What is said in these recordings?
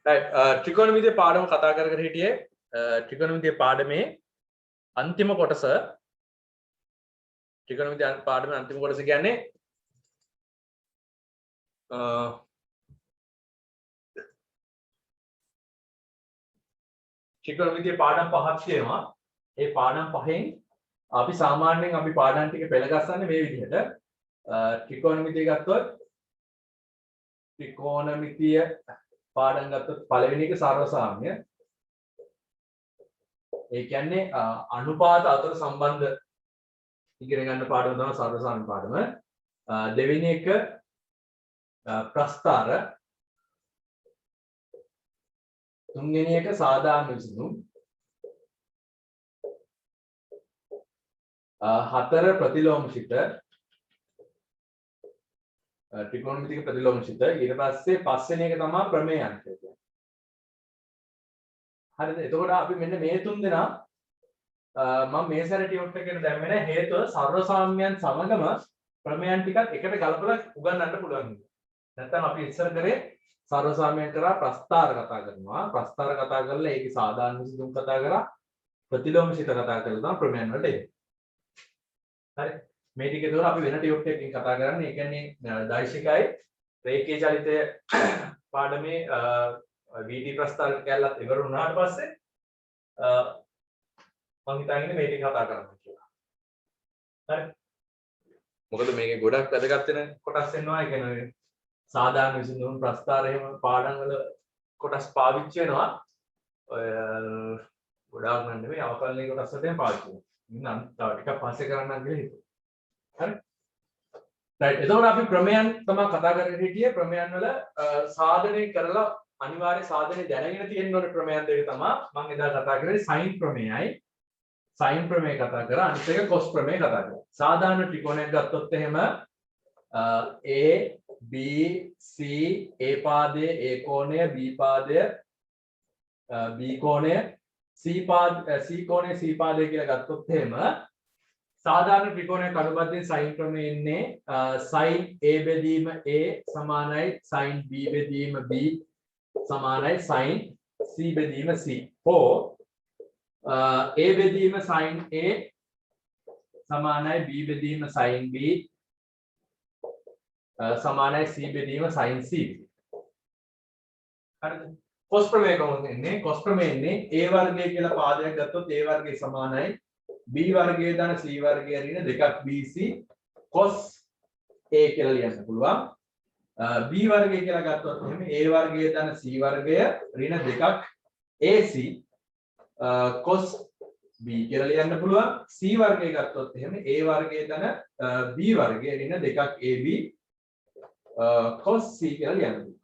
ත්‍රිකෝණමිතිය පාඩම කතා කර කර හිටියේ ත්‍රිකෝණමිතිය පාඩමේ අන්තිම කොටස ත්‍රිකෝණමිතිය පාඩමේ අන්තිම කොටස කියන්නේ ත්‍රිකෝණමිතිය පාඩම් පහක් තියෙනවා. ඒ පාඩම් පහෙන් අපි සාමාන්‍යයෙන් අපි පාඩම් ටික පෙළ ගස්සන්නේ මේ විදිහට. ත්‍රිකෝණමිතිය ගත්තොත් ත්‍රිකෝණමිතිය පාඩම් ගත්තොත් පළවෙනි එක සර්වසාම්‍ය. ඒ කියන්නේ අනුපාත අතර සම්බන්ධ ඉගෙන ගන්න පාඩම තමයි සර්වසාම්‍ය පාඩම. දෙවෙනි එක ප්‍රස්ථාර. තුන්වෙනි එක සාධාරණ විසඳුම්. හතර ප්‍රතිලෝමශිත. ත්‍රිකෝණමිතික ප්‍රතිලෝමශිත. ඊට පස්සේ පස්වෙනි එක තමයි ප්‍රමේය අංක කියන්නේ. හරිද? එතකොට අපි මෙන්න මේ තුන් දෙනා මම මේ සැරේ ටියුට් එකකට දැම්මේ නැහැ. හේතුව සර්වසාම්‍යයන් සමගම ප්‍රමේයන් ටිකක් එකට ගලපලා උගන්වන්න පුළුවන්. නැත්නම් අපි ඉස්සර කරේ සර්වසාම්‍යයන් කරා ප්‍රස්ථාර කතා කරනවා. ප්‍රස්ථාර කතා කරලා ඒකේ සාධාරණ විසඳුම් කතා කරා. ප්‍රතිලෝමශිත කතා කරලා තමයි ප්‍රමේයන් වලට එන්නේ. හරි. මේ ටික ඒතකොට අපි වෙන ටියුට් එකකින් කතා කරන්නේ. ඒ කියන්නේ දෛශිකයි රේඛීය චලිතය පාඩමේ VT ප්‍රස්ථාර කැලලත් ඉවර වුණාට පස්සේ මම හිතන්නේ මේ ටික කතා කරන්න කියලා. හරි. මොකද මේකේ ගොඩක් වැදගත් වෙන කොටස් වෙනවා. ඒ කියන්නේ සාධාරණ විසඳුම් ප්‍රස්ථාර එහෙම පාඩම් වල කොටස් පාවිච්චි වෙනවා. ඔය ගොඩාක් නෙමෙයි අවකලනයේ කොටස් වලට පාවිච්චි වෙනවා. ඉන්න තව ටිකක් පස්සේ කරන්නම් කියලා හිතුවා. හරි. රයිට්. එතකොට අපි ප්‍රමේයන් තමයි කතා කරගෙන හිටියේ. ප්‍රමේයන් වල සාධනය කරලා අනිවාර්ය සාධනය දැනගෙන තියෙන්න ඕනේ ප්‍රමේයන් දෙක තමයි මම එදා කතා කරේ සයින් ප්‍රමේයයි. සයින් ප්‍රමේය කතා කරා. අනිත් එක කොස් ප්‍රමේය කතා කරා. සාධාරණ ත්‍රිකෝණයක් ගත්තොත් එහෙම A B C A පාදයේ A කෝණය B පාදය B කෝණය C කෝණය C පාදය කියලා ගත්තොත් එහෙම සාධාරණ ත්‍රිකෝණයක් අනුබද්ධයෙන් සයින් ක්‍රමයේ ඉන්නේ sin A බෙදීම A සමානයි sin B බෙදීම B සමානයි sin C බෙදීම C. හෝ A බෙදීම sin A සමානයි B බෙදීම sin B සමානයි C බෙදීම sin C. හරිද? කොස් ප්‍රමේය කොහොමද එන්නේ? කොස් ප්‍රමේය එන්නේ A වර්ගය කියලා පාදයක් ගත්තොත් A වර්ගය සමානයි B වර්ගයේ ධන C වර්ගයේ ඍණ දෙකක් BC cos A කියලා ලියන්න පුළුවන්. B වර්ගය කියලා ගත්තොත් එහෙනම් A වර්ගයේ ධන C වර්ගය ඍණ දෙකක් AC cos B කියලා ලියන්න පුළුවන්. C වර්ගය ගත්තොත් එහෙනම් A වර්ගයේ ධන B වර්ගයේ ඍණ දෙකක් AB cos C කියලා ලියන්න පුළුවන්.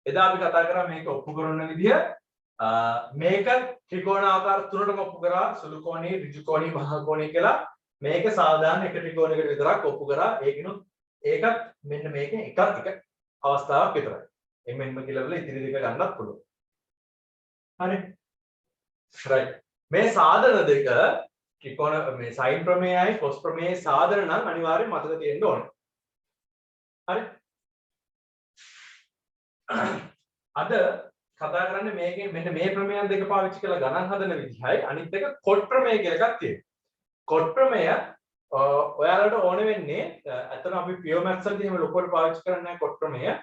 එදා අපි කතා කරා මේක ඔප්පු කරන විදිය මේක ත්‍රිකෝණාකාර තුනකට ඔප්පු කරා සුළු කෝණී ඍජු කෝණී මහා කෝණී කියලා මේක සාධාරණ එක ත්‍රිකෝණයකට විතරක් ඔප්පු කරා ඒකිනුත් ඒකත් මෙන්න මේක එක අවස්ථාවක් විතරයි එමෙන්ම කියලා වල ඉතිරි දෙක ගන්නත් පුළුවන් හරි right මේ සාධන දෙක ත්‍රිකෝණ මේ sin ප්‍රමේයයි cos ප්‍රමේයයි සාධන නම් අනිවාර්යයෙන් මතක තියෙන්න ඕනේ හරි අද කතා කරන්නේ මේකේ මෙන්න මේ ප්‍රමේයන් දෙක පාවිච්චි කරලා ගණන් හදන විදිහයි අනිත් එක කොට් ප්‍රමේය කියලා එකක් තියෙනවා. කොට් ප්‍රමේය ඔයාලට ඕන වෙන්නේ අතන අපි පියෝ මැත්ස් වලදී එහෙම ලොකුවට පාවිච්චි කරන්නේ නැහැ කොට් ප්‍රමේය.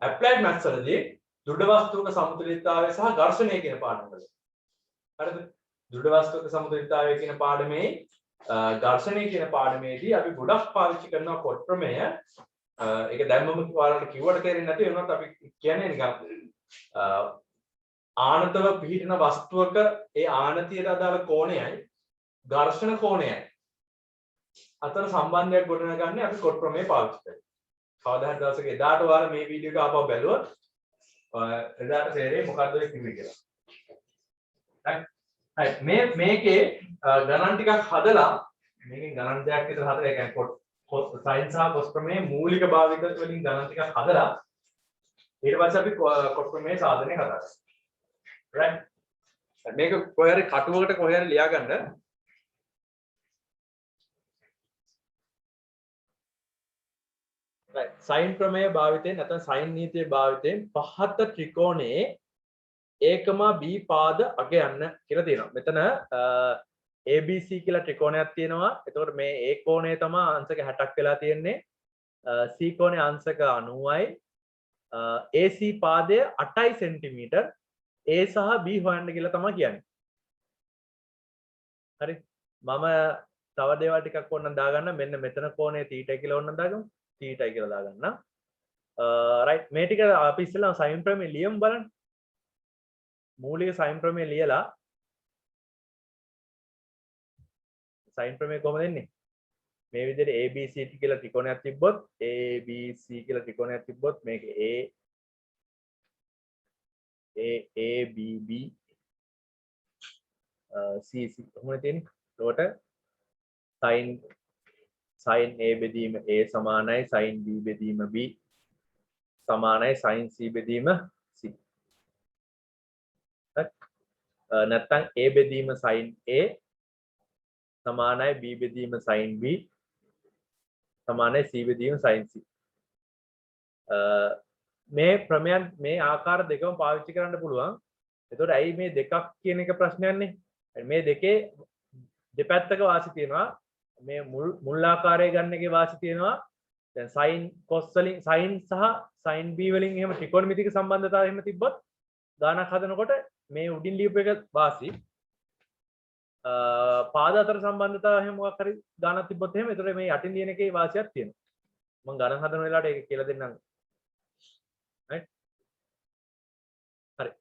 ඇප්ලයිඩ් මැත්ස් වලදී දෘඩ වස්තුක සමතුලිතතාවය සහ ඝර්ෂණය කියන පාඩම් වල. හරිද? දෘඩ වස්තුක සමතුලිතතාවය කියන පාඩමේ ඝර්ෂණය කියන පාඩමේදී අපි ගොඩක් පාවිච්චි කරනවා කොට් ප්‍රමේය. ඒක දැම්මම ඔයාලට කිව්වට තේරෙන්නේ නැති වෙනවත් අපි කියන්නේ නිකන් ආනතව පිහිටන වස්තුවක ඒ ආනතියට අදාළ කෝණයයි ඝර්ෂණ කෝණයයි අතර සම්බන්ධයක් ගොඩනගන්නේ අපි කොට් ප්‍රමේය පාවිච්චි කරලා. කවදා හරි දවසක එදාට ඔයාලා මේ වීඩියෝ එක ආපහු බැලුවොත් එදාට තේරෙයි මොකද්ද ඒ කිව්වේ කියලා. හරි මේකේ ගණන් ටිකක් හදලා මේකෙන් ගණන් දෙකක් විතර හදලා ඒ කියන්නේ sin සහ cos ප්‍රමේය මූලික භාවිත වලින් ගණන් ටිකක් හදලා ඊට පස්සේ අපි කොට් ප්‍රමේය සාධනය කතා කරමු. right මේක කොහේ හරි කටුවකට කොහේ හරි ලියා ගන්න. සයින් ප්‍රමේය භාවිතයෙන් නැත්නම් සයින් නීතිය භාවිතයෙන් පහත ත්‍රිකෝණයේ ඒකම B පාද අගයන්න කියලා තියෙනවා. මෙතන ABC කියලා ත්‍රිකෝණයක් තියෙනවා. එතකොට මේ A කෝණය තමයි අංශක 60ක් වෙලා තියෙන්නේ. C කෝණයේ අංශක 90යි. AC පාදය 8යි සෙන්ටිමීටර්. A සහ B හොයන්න කියලා තමයි කියන්නේ. හරි. මම තව දේවල් ටිකක් ඕනනම් දාගන්න. මෙන්න මෙතන කෝණය θ කියලා ඕනනම් දාගමු. θ කියලා දාගන්න. රයිට් මේ ටික අපි ඉස්සෙල්ලා සයින් ප්‍රමේය ලියමු බලන්න. මූලික සයින් ප්‍රමේය ලියලා සයින් ප්‍රමේය කොහොමද එන්නේ? මේ විදිහට ABC කියලා ත්‍රිකෝණයක් තිබ්බොත් ABC කියලා ත්‍රිකෝණයක් තිබ්බොත් මේක ABB CC කොහොමද තියෙන්නේ? එතකොට sin A බෙදීම A සමානයි sin B බෙදීම B සමානයි sin C බෙදීම C. නැත්නම් A බෙදීම sin A සමානයි B බෙදීම sin B සමානයි C බෙදීම sin C. මේ ප්‍රමේයන් මේ ආකාර දෙකම පාවිච්චි කරන්න පුළුවන්. එතකොට ඇයි මේ දෙකක් කියන එක ප්‍රශ්නයක් නේ? මේ දෙකේ දෙපැත්තක වාසි තියෙනවා. මේ මුල් ආකාරය ගන්න එකේ වාසි තියෙනවා. දැන් sin cos වලින් sin සහ sin B වලින් එහෙම ත්‍රිකෝණමිතික සම්බන්ධතාවය එහෙම තිබ්බොත් ගානක් හදනකොට මේ උඩින් ලියපු එක වාසි පාද අතර සම්බන්ධතාවය එහෙම මොකක් හරි ගානක් තිබ්බොත් එහෙම ඒතර මේ යටින් ලියන එකේ වාසියක් තියෙනවා. මම ගණන් හදන වෙලාවට ඒක කියලා දෙන්නම්. right හරි.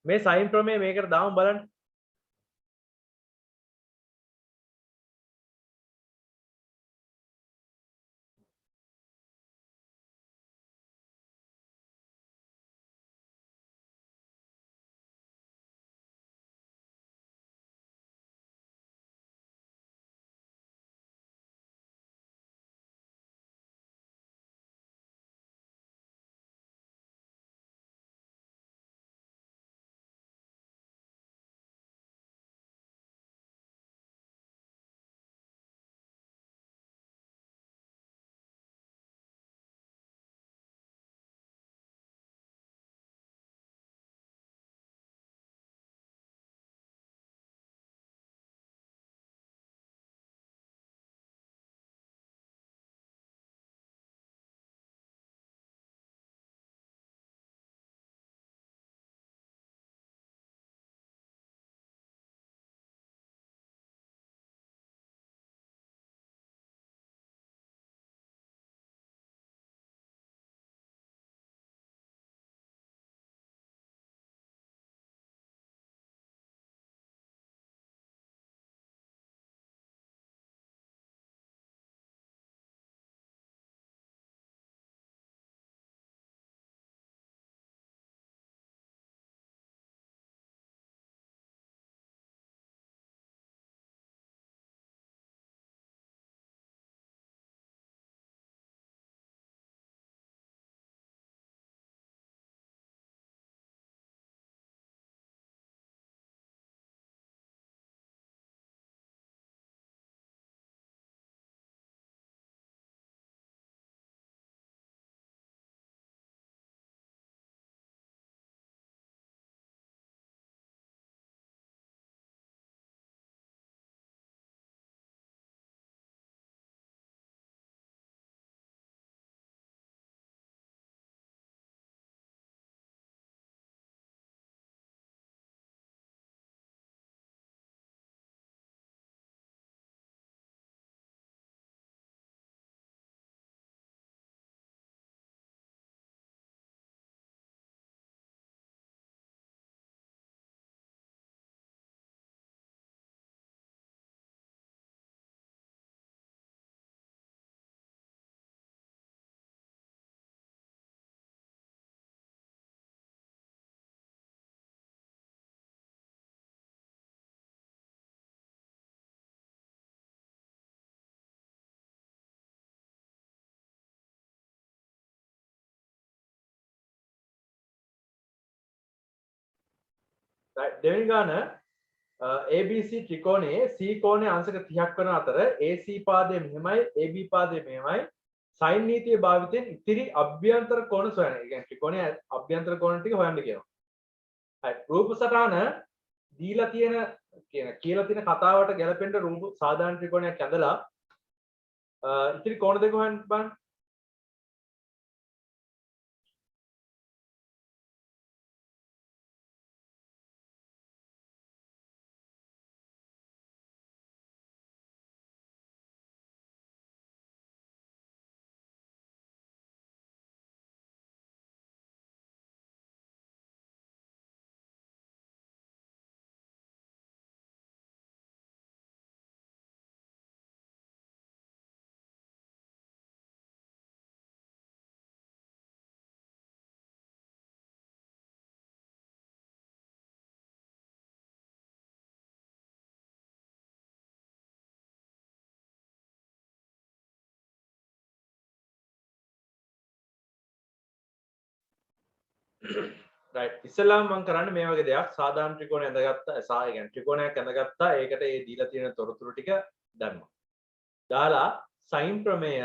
මේ sin ප්‍රමේය මේකට දාමු බලන්න. දෙවෙනි ගාන ABC ත්‍රිකෝණයේ C කෝණයේ අංශක 30ක් වන අතර AC පාදය මෙහෙමයි AB පාදය මෙහෙමයි සයින් නීතිය භාවිතයෙන් ඉතිරි අභ්‍යන්තර කෝණ සොයන. ඒ කියන්නේ ත්‍රිකෝණයේ අභ්‍යන්තර කෝණ ටික හොයන්න කියනවා. හරි. රූප සටහන දීලා තියෙන කියලා තියෙන කතාවට ගැලපෙන්න රූප සාධාරණ ත්‍රිකෝණයක් ඇඳලා ඉතිරි කෝණ දෙක හොයන්න බලන්න. right ඉස්සෙල්ලාම මම කරන්නේ මේ වගේ දෙයක් සාධාරණ ත්‍රිකෝණය ඇඳගත්තා ඒ කියන්නේ ත්‍රිකෝණයක් ඇඳගත්තා ඒකට ඒ දීලා තියෙන තොරතුරු ටික දැම්මා දාලා සයින් ප්‍රමේය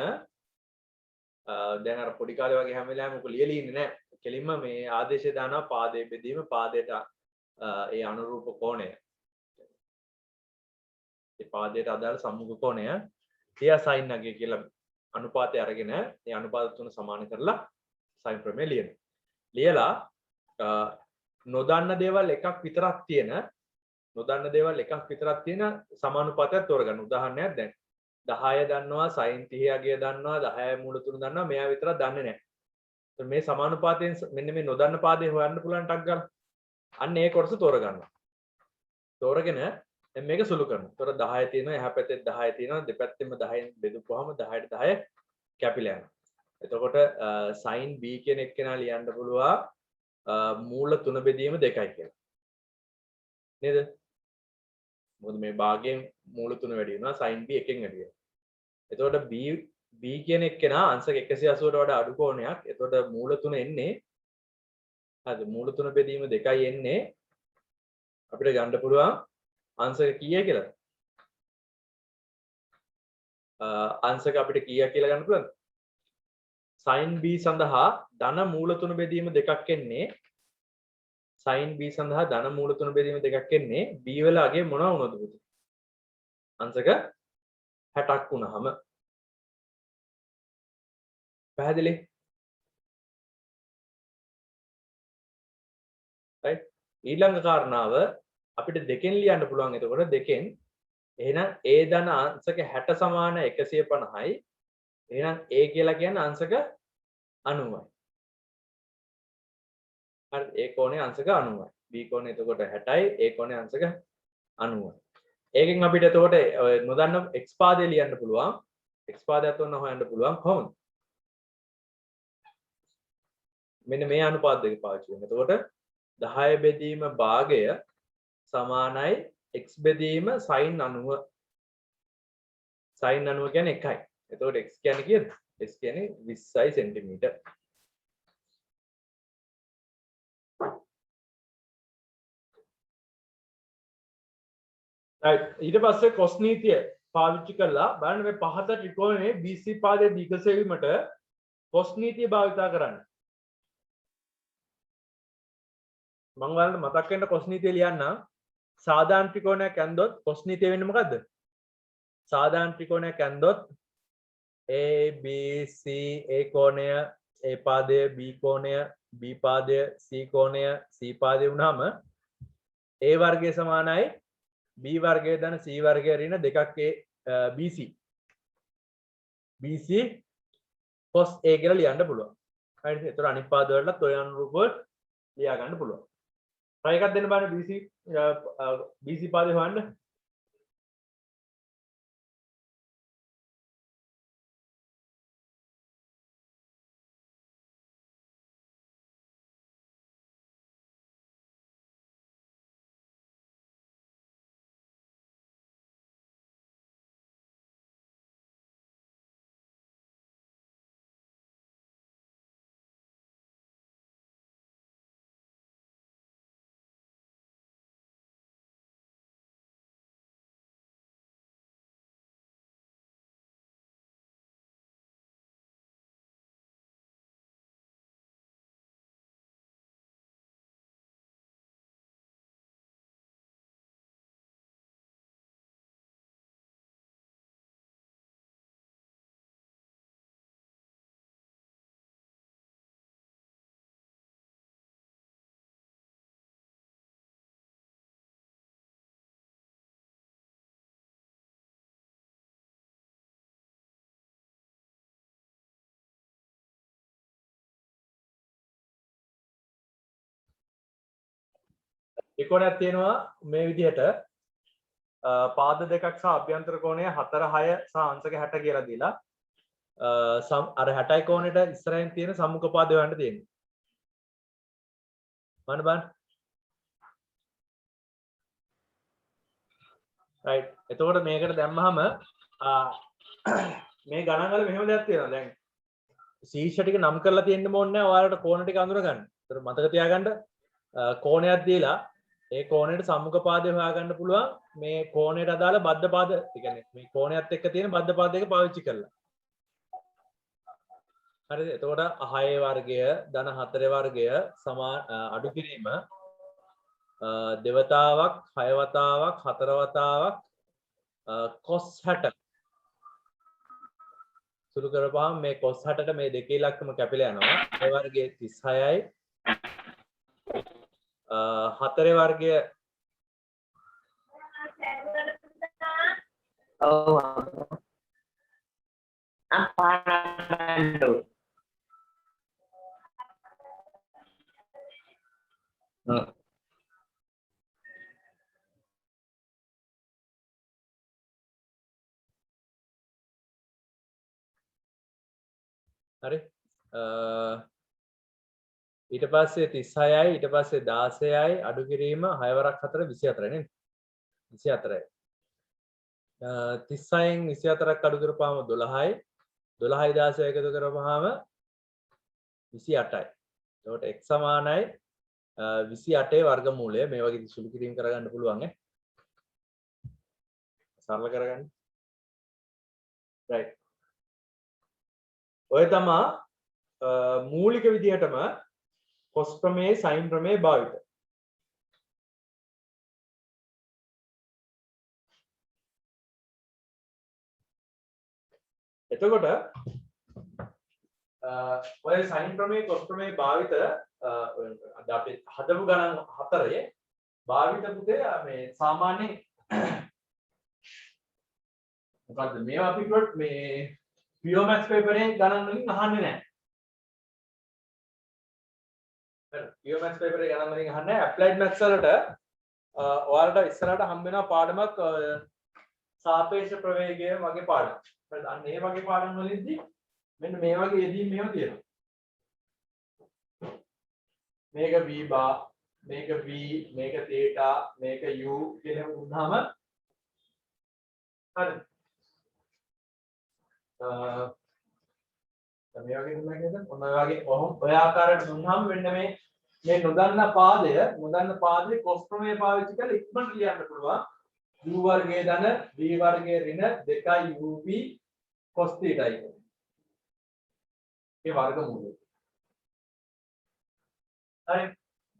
දැන් අර පොඩි කාලේ වගේ හැම වෙලාවෙම ඔක ලියලා ඉන්නේ නැහැ කෙලින්ම මේ ආදේශය දානවා පාදයේ බෙදීම පාදයට ඒ අනුරූප කෝණය ඒ පාදයට අදාළ සම්මුඛ කෝණය තියා සයින් නගය කියලා අනුපාතය අරගෙන ඒ අනුපාත තුන සමාන කරලා සයින් ප්‍රමේය ලියනවා ලියලා නොදන්න දේවල් එකක් විතරක් තියෙන සමානුපාතයක් තෝරගන්න. උදාහරණයක් දැන් 10 දන්නවා sin 30 අගය දන්නවා 10 මූල 3 දන්නවා මෙයා විතරක් දන්නේ නැහැ. එතකොට මේ සමානුපාතයෙන් මෙන්න මේ නොදන්න පාදේ හොයන්න පුළුවන් ටක් ගාලා. අන්න ඒ කොටස තෝරගන්නවා. තෝරගෙන දැන් මේක සුළු කරනවා. එතකොට 10 තියෙනවා එහා පැත්තේ 10 තියෙනවා දෙපැත්තෙම 10න් බෙදුවාම 10ට 10 කැපිලා යනවා. එතකොට sin b කියන එක්කෙනා ලියන්න පුළුවන් මූල 3 බෙදීම 2යි කියලා. නේද? මොකද මේ භාගයෙන් මූල 3 වැඩි වෙනවා sin b එකෙන් වැඩි වෙනවා. එතකොට b කියන එක්කෙනා අංශක 180ට වඩා අඩු කෝණයක්. එතකොට මූල 3 එන්නේ හරිද? මූල 3 බෙදීම 2යි එන්නේ අපිට ගන්න පුළුවන් අංශක කීය කියලා. අංශක අපිට කීයක් කියලා ගන්න පුළුවන්ද? sin b සඳහා ධන මූල 3 බෙදීම 2ක් එන්නේ sin b සඳහා ධන මූල 3 බෙදීම 2ක් එන්නේ b වල අගේ මොනවා වුණොත් පුතේ අංශක 60ක් වුණාම පැහැදිලි right ඊළඟ කාරණාව අපිට දෙකෙන් ලියන්න පුළුවන් එතකොට දෙකෙන් එහෙනම් a ධන අංශක 60 සමාන 150යි එහෙනම් a කියලා කියන්නේ අංශක 90යි. හරි a කෝණේ අංශක 90යි. b කෝණේ එතකොට 60යි a කෝණේ අංශක 90යි. ඒකෙන් අපිට එතකොට නොදන්න x පාදේ ලියන්න පුළුවන්. x පාදයට උන හොයන්න පුළුවන් කොහොමද? මෙන්න මේ අනුපාත දෙක පාවිච්චි කරනවා. එතකොට 10 බෙදීම භාගය සමානයි x බෙදීම sin 90. sin 90 කියන්නේ 1යි. එතකොට x කියන්නේ කීයද? x කියන්නේ 20යි සෙන්ටිමීටර්. right ඊට පස්සේ cos නීතිය පාවිච්චි කරලා බලන්න මේ පහත ත්‍රිකෝණයේ BC පාදයේ දිගසෙවීමට cos නීතිය භාවිතා කරන්න. මම ඔයාලට මතක් වෙන්න cos නීතිය ලියන්න. සාධාරණ ත්‍රිකෝණයක් ඇන්දොත් cos නීතිය වෙන්නේ මොකද්ද? සාධාරණ ත්‍රිකෝණයක් ඇන්දොත් A B C A කෝණය A පාදය B කෝණය B පාදය C කෝණය C පාදය වුණාම A වර්ගය සමානයි B වර්ගය ධන C වර්ගය ඍණ දෙකක් BC BC cos A කියලා ලියන්න පුළුවන්. හරිද? ඒතර අනිත් පාද වලටත් ඔය අනුරූපව ලියා ගන්න පුළුවන්. try එකක් දෙන්න බලන්න BC පාදේ හොයන්න. ඒ කෝණයක් තියෙනවා මේ විදිහට පාද දෙකක් සහ අභ්‍යන්තර කෝණය 4 6 සහ අංශක 60 කියලා දීලා අර 60යි කෝණයට ඉස්සරහින් තියෙන සම්මුඛ පාදය හොයන්න තියෙන්නේ. බලන්න. right. එතකොට මේකට දැම්මහම මේ ගණන් වල මෙහෙම දෙයක් තියෙනවා. දැන් ශීර්ෂ ටික නම් කරලා තියෙන්න ඕනේ නැහැ. ඔයාලට කෝණ ටික අඳුර ගන්න. ඒතර මතක තියාගන්න කෝණයක් දීලා ඒ කෝණයට සම්මුඛ පාදය හොයාගන්න පුළුවන් මේ කෝණයට අදාළ බද්ධ පාද, ඒ කියන්නේ මේ කෝණයත් එක්ක තියෙන බද්ධ පාද දෙක පාවිච්චි කරලා. හරිද? එතකොට 6 වර්ගය ධන 4 වර්ගය අඩු කිරීම දෙවතාවක් 6 වතාවක් 4 වතාවක් cos 60 සුළු කරපුවාම මේ cos 60ට මේ දෙකේ ඉලක්කම කැපිලා යනවා. 6 වර්ගයේ 36යි 4 වර්ගය හරි ඊට පස්සේ 36යි ඊට පස්සේ 16යි අඩු කිරීම 6 වරක් 4 24 නේද 24යි 36න් 24ක් අඩු කරපුවාම 12යි 12යි 16 එකතු කරපුවාම 28යි එතකොට x සමානයි 28 වර්ගමූලය මේ වගේ සුළු කිරීම කරගන්න පුළුවන් ඈ සරල කරගන්න right ඔය තමා මූලික විදිහටම cos ප්‍රමේය sin ප්‍රමේය භාවිත. එතකොට ඔය sin ප්‍රමේය cos ප්‍රමේය භාවිත අද අපි හදපු ගණන් හතරේ භාවිත පුතේ මේ සාමාන්‍යයෙන් මොකද්ද මේවා අපි කිව්වොත් මේ PO Max paper එකේ ගණන් වලින් අහන්නේ නැහැ. PO Max paper එකේ ගණන් වලින් අහන්නේ නැහැ. Applied Max වලට ඔයාලට ඉස්සරහට හම්බ වෙනවා පාඩමක් සාපේක්ෂ ප්‍රවේගය වගේ පාඩම්. හරිද? අන්න ඒ වගේ පාඩම් වලදී මෙන්න මේ වගේ යෙදීම් මෙහෙම තියෙනවා. මේක v bar, මේක v, මේක theta, මේක u කියලා වුණාම හරිද? මේ වගේ දුන්නා නේද? ඔන්න ඔය වගේ ඔය ආකාරයට දුන්නාම මෙන්න මේ නොදන්න පාදයේ cos ප්‍රමේය පාවිච්චි කරලා ඉක්මනට ලියන්න පුළුවන්. u වර්ගයේ ධන v වර්ගයේ ඍණ 2යි ub cos theta යි. ඒ වර්ගමූලය. හරි.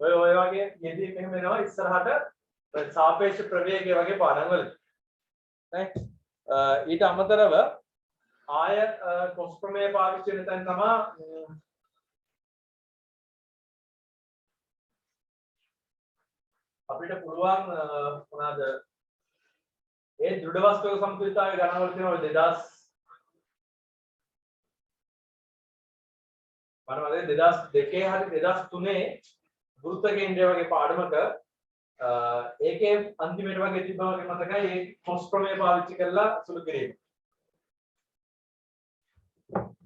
ඔය වගේ යෙදී මෙහෙම වෙනවා ඉස්සරහට සාපේක්ෂ ප්‍රවේගය වගේ පාඩම් වල. right? ඊට අමතරව ආය cos ප්‍රමේය පාවිච්චි වෙන තැන තමයි අපිට පුළුවන් මොනවාද ඒ දෘඩ වස්තුක සමතුලිතතාවයේ ගණනවල තියෙනවා 2002 හරි 2003 වෘත්ත කේන්ද්‍රය වගේ පාඩමක ඒකේ අන්තිමට වගේ තිබ්බා වගේ මතකයි ඒ cos ප්‍රමේය පාවිච්චි කරලා සුළු කිරීම.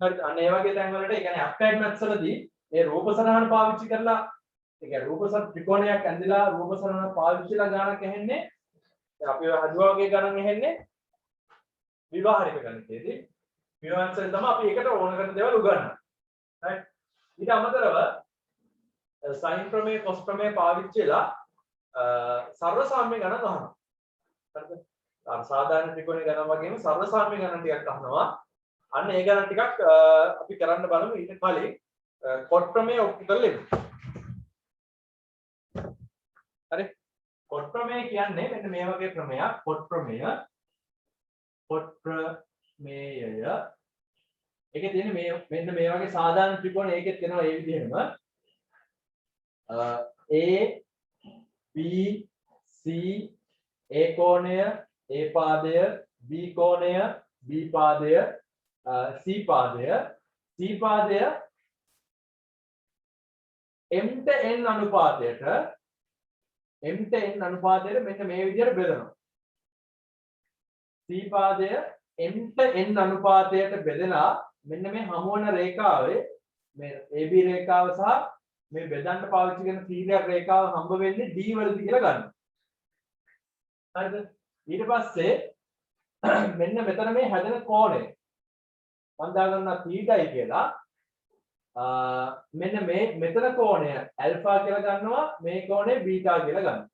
හරි අන්න ඒ වගේ තැන් වලට ඒ කියන්නේ applied maths වලදී මේ රූප සරහන පාවිච්චි කරලා ඒ කියන්නේ රූප ත්‍රිකෝණයක් ඇඳලා රූප සරහන පාවිච්චිලා ගණනක් ඇහෙන්නේ අපි හදුවා වගේ ගණන් ඇහෙන්නේ විවාහරික ගණිතයේදී විවාහන්සෙන් තමයි අපි ඒකට ඕන කරන දේවල් උගන්වන්නේ. right ඊට අමතරව sin ප්‍රමේය cos ප්‍රමේය පාවිච්චිලා සර්ව සාම්‍ය ගණන් අහනවා. හරිද? අර සාධාරණ ත්‍රිකෝණේ ගණන් වගේම සර්ව සාම්‍ය ගණන් ටිකක් අහනවා. අන්න ඒ ගණන් ටිකක් අපි කරන්න බලමු ඊට කලින් cot ප්‍රමේය ඔප්පු කරලා ඉමු. හරි cot ප්‍රමේය කියන්නේ මෙන්න මේ වගේ ප්‍රමේයක් cot ප්‍රමේය ඒකේ තියෙන මෙන්න මේ වගේ සාධාරණ ත්‍රිකෝණ ඒකෙත් තියෙනවා ඒ විදිහම A B C A කෝණය A පාදය B කෝණය B පාදය C පාදය m ට n අනුපාතයට m ට n අනුපාතයට මෙන්න මේ විදිහට බෙදනවා. c පාදය m ට n අනුපාතයට බෙදලා මෙන්න මේ හමු වන රේඛාවේ මේ AB රේඛාව සහ මේ බෙදන්න පාවිච්චි කරන සීරියක් රේඛාව හම්බ වෙන්නේ D වලදී කියලා ගන්න. හරිද? ඊට පස්සේ මෙන්න මෙතන මේ හැදෙන කෝණය මම දාගන්නවා θ කියලා. මෙන්න මේ මෙතන කෝණය ඇල්ෆා කියලා ගන්නවා, මේ කෝණය බීටා කියලා ගන්නවා.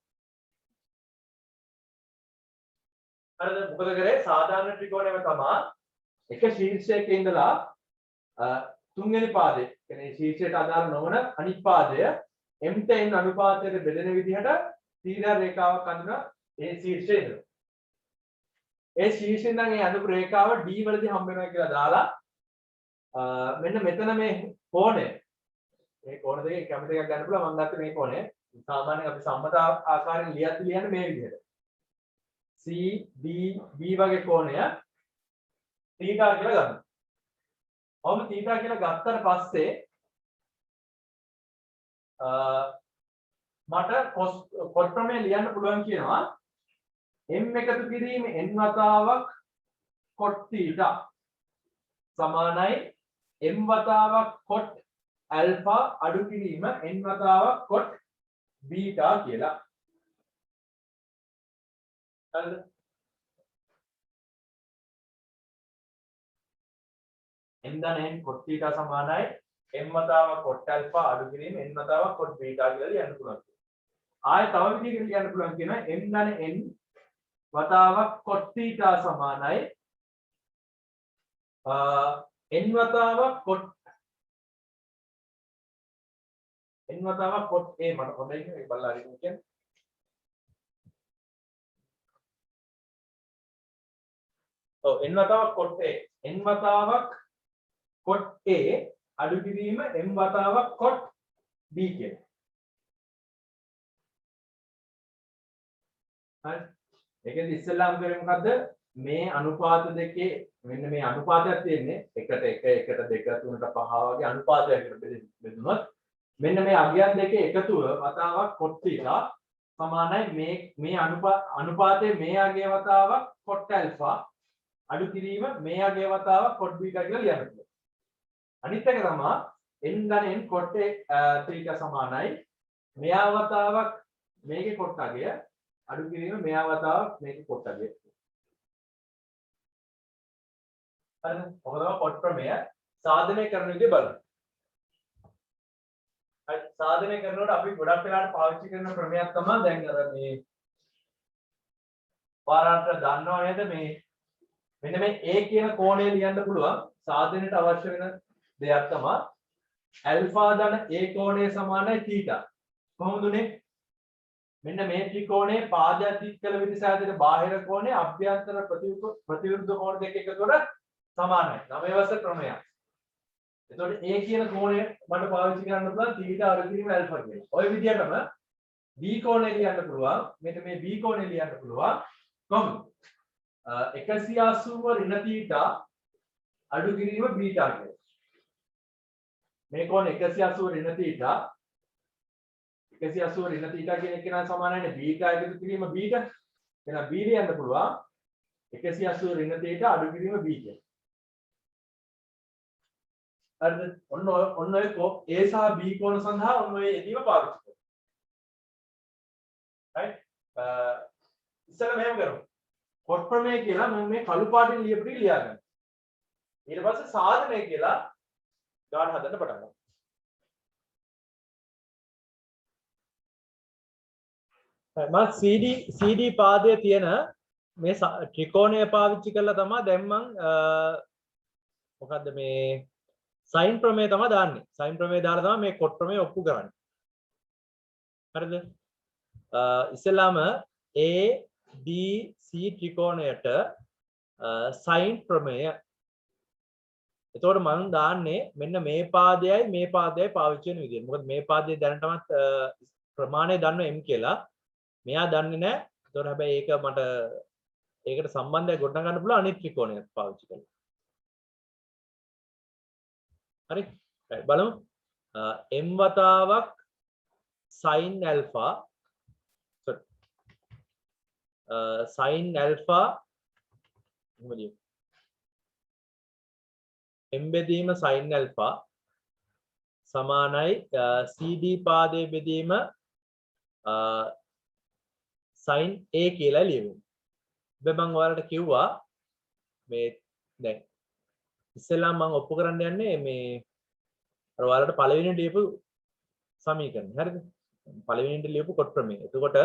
හරිද? මොකද කරේ සාධාරණ ත්‍රිකෝණයම තමයි එක ශීර්ෂයක ඉඳලා තුන්වෙනි පාදේ කියන්නේ ශීර්ෂයට අදාළ නොවන අනිත් පාදය m ට n අනුපාතයට බෙදෙන විදිහට සීරියක් රේඛාවක් අඳුන ඒ ශීර්ෂයේ ඉඳලා ඒ ශීර්ෂයෙන් නම් ඒ අඳුරු රේඛාව D වලදී හම්බ වෙනවා කියලා දාලා මෙන්න මෙතන මේ කෝණය මේ කෝණ දෙකේ කැමති එකක් ගන්න පුළුවන්. මම ගත්ත මේ කෝණය සාමාන්‍යයෙන් අපි සම්මත ආකාරයෙන් ලියන්නේ මේ විදිහට C D B වගේ කෝණය θ කියලා ගන්නවා. ඔහොම θ කියලා ගත්තට පස්සේ මට cos ප්‍රමේය ලියන්න පුළුවන් කියනවා m එකතු කිරීම n වතාවක් cot θ සමානයි m වතාවක් cot alpha අඩු කිරීම n වතාවක් cot beta කියලා. හරිද? m ධන n cot θ සමානයි m වතාවක් cot alpha අඩු කිරීම n වතාවක් cot beta කියලා ලියන්න පුළුවන්. ආයෙ තව විදිහකට ලියන්න පුළුවන් කියනවා m ධන n වතාවක් cot θ සමානයි n වතාවක් cot a මට හොඳයි ඒක බලලා හරි කියන්නේ. ඔව් n වතාවක් cot a n වතාවක් cot a අඩු කිරීම m වතාවක් cot b කියන. හරි. ඒකෙන් ඉස්සෙල්ලාම කරේ මොකද්ද? මේ අනුපාත දෙකේ මෙන්න මේ අනුපාතයක් තියෙන්නේ 1ට 1 1ට 2 3ට 5 වගේ අනුපාතයකට බෙදුනොත් මෙන්න මේ අගයන් දෙකේ එකතුව වතාවක් cot θ සමානයි මේ අනුපාතයේ මේ අගය වතාවක් cot alpha අඩු කිරීම මේ අගය වතාවක් cot beta කියලා ලියන්න පුළුවන්. අනිත් එක තමයි n ධන n cot θ සමානයි මෙයා වතාවක් මේකේ cot අගය අඩු කිරීම මෙයා වතාවක් මේකේ cot අගය. හරිද? ඔහොම cot ප්‍රමේය සාධනය කරන විදිහ බලන්න. හරි සාධනය කරනකොට අපි ගොඩක් වෙලාවට පාවිච්චි කරන ක්‍රමයක් තමයි දැන් අර මේ වාරාන්තර දන්නව නේද මේ මෙන්න මේ A කියන කෝණය ලියන්න පුළුවන් සාධනයට අවශ්‍ය වෙන දෙයක් තමයි ඇල්ෆා ධන A කෝණය සමානයි θ. කොහොමද උනේ? මෙන්න මේ ත්‍රිකෝණයේ පාදයක් දික් කළ විදිහට බාහිර කෝණය අභ්‍යන්තර ප්‍රතිවිරුද්ධ කෝණ දෙක එකතුවට සමානයි. 9 වස ක්‍රමයක්. එතකොට A කියන කෝණය මට පාවිච්චි කරන්න පුළුවන් θ අඩු කිරීම ඇල්ෆා කියලා. ওই විදිහටම B කෝණය ලියන්න පුළුවන්. මෙන්න මේ B කෝණය ලියන්න පුළුවන්. කොහොමද? 180 ඍණ θ අඩු කිරීම බීටා කියලා. මේ කෝණ 180 ඍණ θ 180 ඍණ θ කියන එක නම් සමානයි බීටා එකතු කිරීම බීටා. එහෙනම් B ලියන්න පුළුවන් 180 ඍණ θ අඩු කිරීම B කියලා. හරිද? ඔන්න ඔය A සහ B කෝණ සඳහා ඔන්න ඔය එදීම පාවිච්චි කරනවා. right? ඉස්සෙල්ලා මෙහෙම කරමු. cot ප්‍රමේය කියලා මම මේ කළු පාටින් ලියපු ටික ලියා ගන්නවා. ඊට පස්සේ සාධනය කියලා ගාන හදන්න පටන් ගන්නවා. මම CD පාදයේ තියෙන මේ ත්‍රිකෝණය පාවිච්චි කරලා තමයි දැන් මම මොකද්ද මේ sin ප්‍රමේය තමයි දාන්නේ. sin ප්‍රමේය දාලා තමයි මේ cot ප්‍රමේය ඔප්පු කරන්නේ. හරිද? ඉස්සෙල්ලාම A D C ත්‍රිකෝණයට sin ප්‍රමේය. එතකොට මම දාන්නේ මෙන්න මේ පාදයයි පාවිච්චි වෙන විදියට. මොකද මේ පාදයේ දැනටමත් ප්‍රමාණය දන්න m කියලා. මෙයා දන්නේ නැහැ. එතකොට හැබැයි ඒක මට ඒකට සම්බන්ධයක් ගොඩනගා ගන්න පුළුවන් අනිත් ත්‍රිකෝණයක් පාවිච්චි කරලා. හරි. බලමු. m වතාවක් sin alpha sin alpha එම්බෙදීම sin alpha සමානයි CD පාදයේ බෙදීම sin A කියලා ලියමු. මම ඔයාලට කිව්වා මේ දැන් ඉස්සෙල්ලා මම ඔප්පු කරන්න යන්නේ මේ අර ඔයාලට පළවෙනි ලියපු සමීකරණ. හරිද? පළවෙනිට ලියපු කොට ප්‍රමේය. එතකොට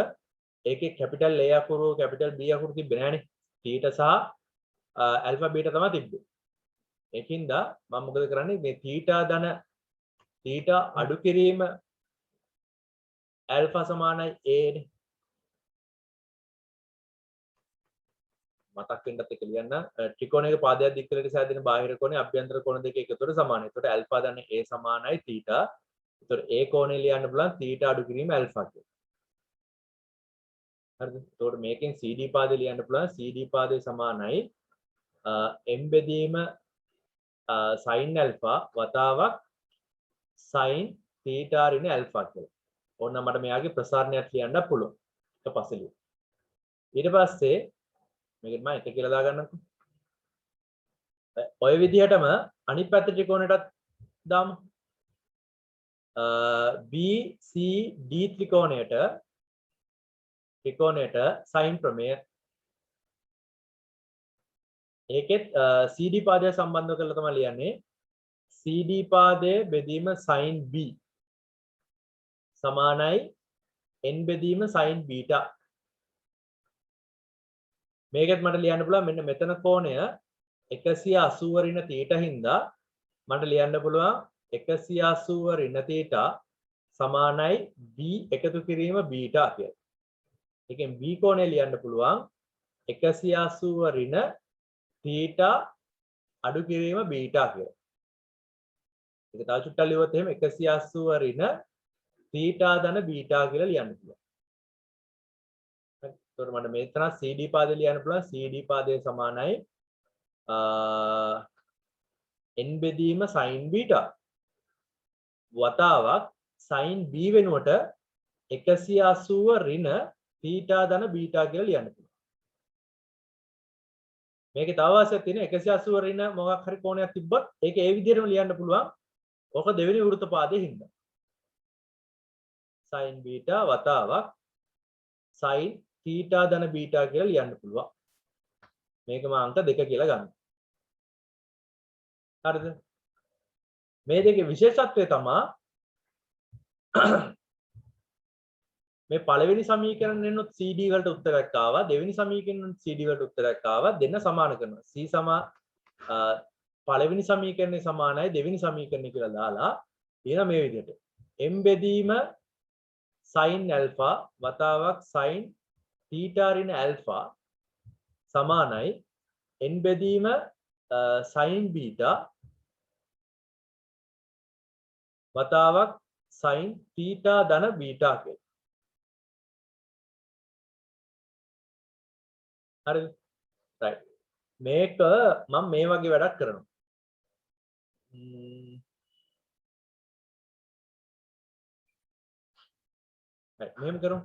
ඒකේ කැපිටල් A අකුරු කැපිටල් B අකුරු තිබ්බේ නැහනේ. θ සහ alpha beta තමයි තිබ්බේ. ඒකින්ද මම මොකද කරන්නේ මේ θ අඩු කිරීම alpha සමානයි A නේ. මතක් වෙන්නත් එක ලියන්න ත්‍රිකෝණයක පාදයක් දික් කරලා සෑදෙන බාහිර කෝණය අභ්‍යන්තර කෝණ දෙක එකතුවට සමානයි. එතකොට alpha දන්නේ A සමානයි θ. එතකොට A කෝණය ලියන්න පුළුවන් θ අඩු කිරීම alpha කියලා. හරිද? එතකොට මේකෙන් CD පාදේ ලියන්න පුළුවන් CD පාදේ සමානයි m බෙදීම sin alpha වතාවක් sin θ ඍණ alpha කියලා. ඕන්න මට මෙයාගේ ප්‍රසාරණයක් ලියන්න පුළුවන්. ඊට පස්සේ ලියන්න. ඊට පස්සේ මේකට මම එක කියලා දාගන්නම්කෝ. ඔය විදිහටම අනිත් පැත්ත ත්‍රිකෝණයටත් දාමු. BCD ත්‍රිකෝණයට sin ප්‍රමේය ඒකෙත් CD පාදය සම්බන්ධ කරලා තමයි ලියන්නේ. CD පාදයේ බෙදීම sin B සමානයි n බෙදීම sin beta. මේකත් මට ලියන්න පුළුවන් මෙන්න මෙතන කෝණය 180 ඍණ θ හින්දා මට ලියන්න පුළුවන් 180 ඍණ θ සමානයි b එකතු කිරීම බීටා කියලා. ඒකෙන් b කෝණය ලියන්න පුළුවන් 180 ඍණ θ අඩු කිරීම බීටා කියලා. ඒක තව චුට්ටක් ලියුවොත් එහෙම 180 ඍණ θ ධන බීටා කියලා ලියන්න පුළුවන්. එතකොට මට මෙතන CD පාදේ ලියන්න පුළුවන් CD පාදයේ සමානයි n බෙදීම sin beta වතාවක් sin b වෙනුවට 180 ඍණ θ ධන බීටා කියලා ලියන්න පුළුවන්. මේකේ තව වාසියක් තියෙන 180 ඍණ මොකක් හරි කෝණයක් තිබ්බොත් ඒක ඒ විදිහටම ලියන්න පුළුවන්. ඕක දෙවෙනි වෘත්ත පාදයේ හින්දා. sin beta වතාවක් sin θ ධන බීටා කියලා ලියන්න පුළුවන්. මේක මම අංක 2 කියලා ගන්න. හරිද? මේ දෙකේ විශේෂත්වය තමයි මේ පළවෙනි සමීකරණයෙන්ොත් CD වලට උත්තරයක් ආවා. දෙවෙනි සමීකරණයෙන් CD වලට උත්තරයක් ආවා. දෙන්න සමාන කරනවා. C පළවෙනි සමීකරණය සමානයි දෙවෙනි සමීකරණය කියලා දාලා ඊළඟ මේ විදිහට m බෙදීම sin alpha වතාවක් sin θ ඍණ alpha සමානයි n බෙදීම sin beta වතාවක් sin θ ධන බීටා කියලා. හරිද? right. මේක මම මේ වගේ වැඩක් කරනවා. right. මෙහෙම කරමු.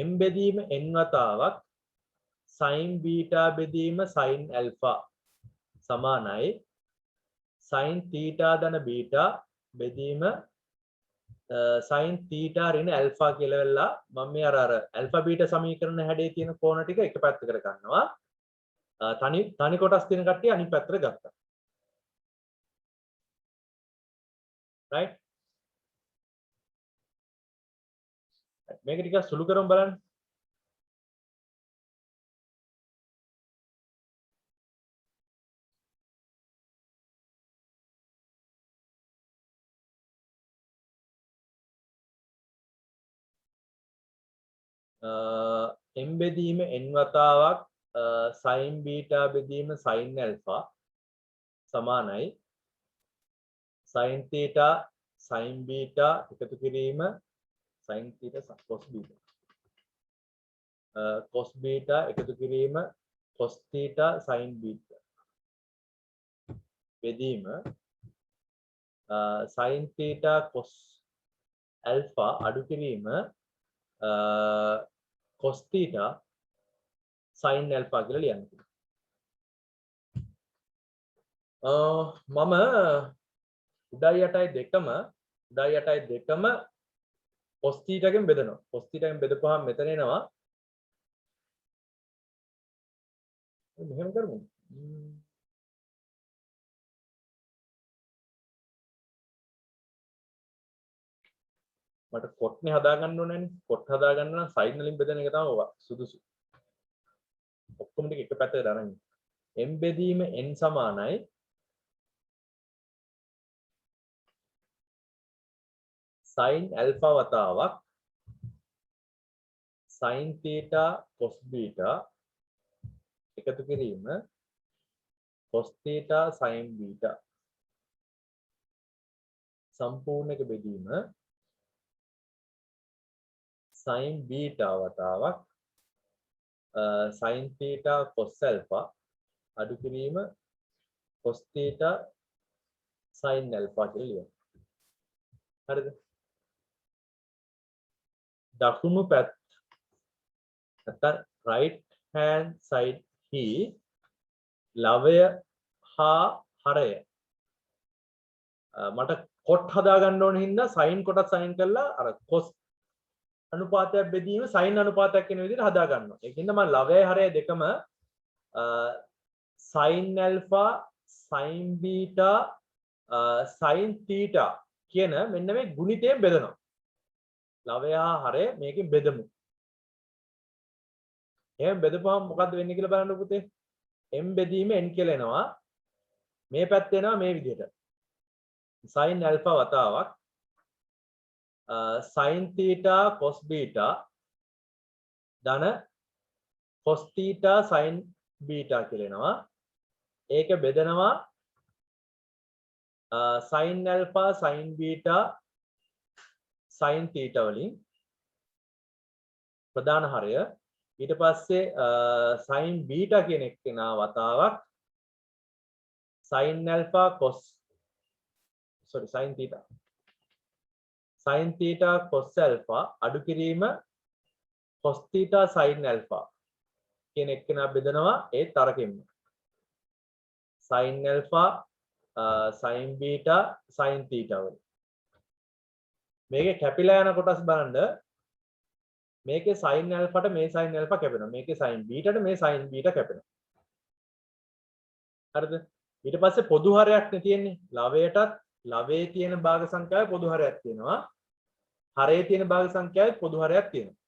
m බෙදීම n වතාවක් sin beta බෙදීම sin alpha සමානයි sin θ ධන බීටා බෙදීම sin θ ඍණ alpha කියලා වෙලා මම මේ අර alpha beta සමීකරණ හැඩේ තියෙන කෝණ ටික එක පැත්තකට ගන්නවා. තනි කොටස් තියෙන කට්ටිය අනිත් පැත්තට ගත්තා. right. මේක ටිකක් සුළු කරමු බලන්න. m බෙදීම n වතාවක් sin beta බෙදීම sin alpha සමානයි sin theta sin beta එකතු කිරීම sin theta cos beta cos beta එකතු කිරීම cos theta sin beta බෙදීම sin theta cos alpha අඩු කිරීම cos theta sin alpha කියලා ලියන්න පුළුවන්. මම උඩයි යටයි දෙකම cos theta ගෙන් බෙදනවා. cos theta ගෙන් බෙදපුවාම මෙතන එනවා මෙහෙම කරමු. මට කොට්නේ හදා ගන්න ඕනේනේ. කොට් හදා ගන්න නම් සයින් වලින් බෙදන එක තමයි සුදුසු. ඔක්කොම ටික එක පැත්තකට අරන්. m බෙදීම n සමානයි sin alpha වතාවක් sin theta cos beta එකතු කිරීම cos theta sin beta සම්පූර්ණ එක බෙදීම sin beta වතාවක් sin theta cos alpha අඩු කිරීම cos theta sin alpha කියලා ලියන්න. හරිද? දකුණු පැත්ත නැත්නම් right hand side හි ලවය හා හරය මට cot හදා ගන්න ඕන හින්දා sin කොටත් sin කරලා අර cos අනුපාතයක් බෙදීම sin අනුපාතයක් කියන විදිහට හදා ගන්නවා. ඒකින්ද මම ලවයයි හරය දෙකම sin alpha sin beta sin theta කියන මෙන්න මේ ගුණිතයෙන් බෙදනවා. ලවය හා හරය මේකෙන් බෙදමු. එහෙනම් බෙදපුවම මොකද්ද වෙන්නේ කියලා බලන්න පුතේ. m බෙදීම n කියලා එනවා. මේ පැත්ත එනවා මේ විදිහට. sin alpha වතාවක් sin theta cos beta ධන cos theta sin beta කියලා එනවා. ඒක බෙදනවා sin alpha sin beta sin theta වලින් ප්‍රධාන හරය ඊට පස්සේ sin beta කියන එක්කෙනා වතාවක් sin alpha cos sin theta cos alpha අඩු කිරීම cos theta sin alpha කියන එක්කෙනා බෙදනවා ඒ තරකින්ම sin alpha sin beta sin theta වල මේකේ කැපිලා යන කොටස් බලන්න මේකේ sin alpha ට මේ sin alpha කැපෙනවා මේකේ sin beta ට මේ sin beta කැපෙනවා හරිද ඊට පස්සේ පොදු හරයක් නේ තියෙන්නේ ලවයටත් ලවයේ තියෙන භාග සංඛ්‍යාවේ පොදු හරයක් තියෙනවා හරයේ තියෙන භාග සංඛ්‍යාවේ පොදු හරයක් තියෙනවා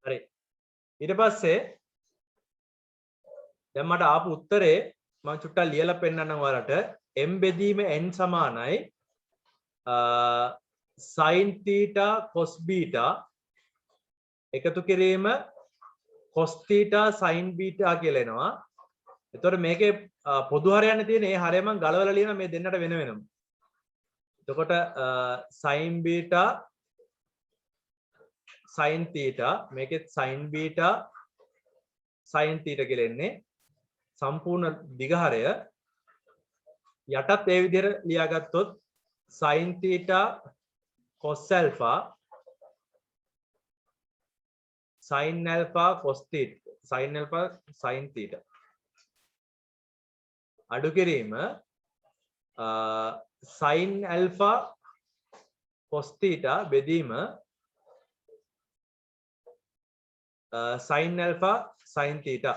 හරි ඊට පස්සේ දැන් මට ආපු උත්තරේ මම චුට්ටක් ලියලා පෙන්නන්නම් ඔයාලට m බෙදීම n සමානයි sin theta cos beta එකතු කිරීම cos theta sin beta කියලා එනවා. එතකොට මේකේ පොදු හරයන්නේ තියෙන ඒ හරය මම ගලවලා ලියනවා මේ දෙන්නට වෙන වෙනම. එතකොට sin beta sin theta මේකෙත් sin beta sin theta කියලා එන්නේ. සම්පූර්ණ දිගහරය යටත් ඒ විදිහට ලියාගත්තොත් sin theta cos alpha sin alpha cos theta sin alpha sin theta අඩු කිරීම sin alpha cos theta බෙදීම sin alpha sin theta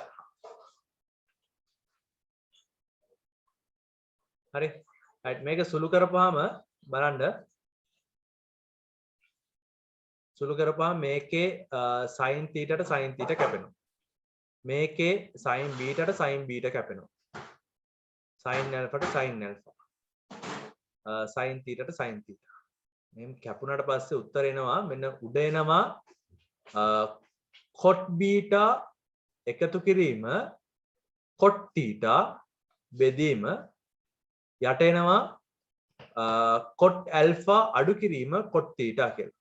හරි right මේක සුළු කරපුවාම බලන්න සුළු කරපුවාම මේකේ sin theta ට sin theta කැපෙනවා මේකේ sin beta ට sin beta කැපෙනවා sin alpha ට sin alpha sin theta ට sin theta මෙම් කැපුණාට පස්සේ උත්තර එනවා මෙන්න උඩ එනවා cot beta එකතු කිරීම cot theta බෙදීම යට එනවා cot alpha අඩු කිරීම cot theta කියලා.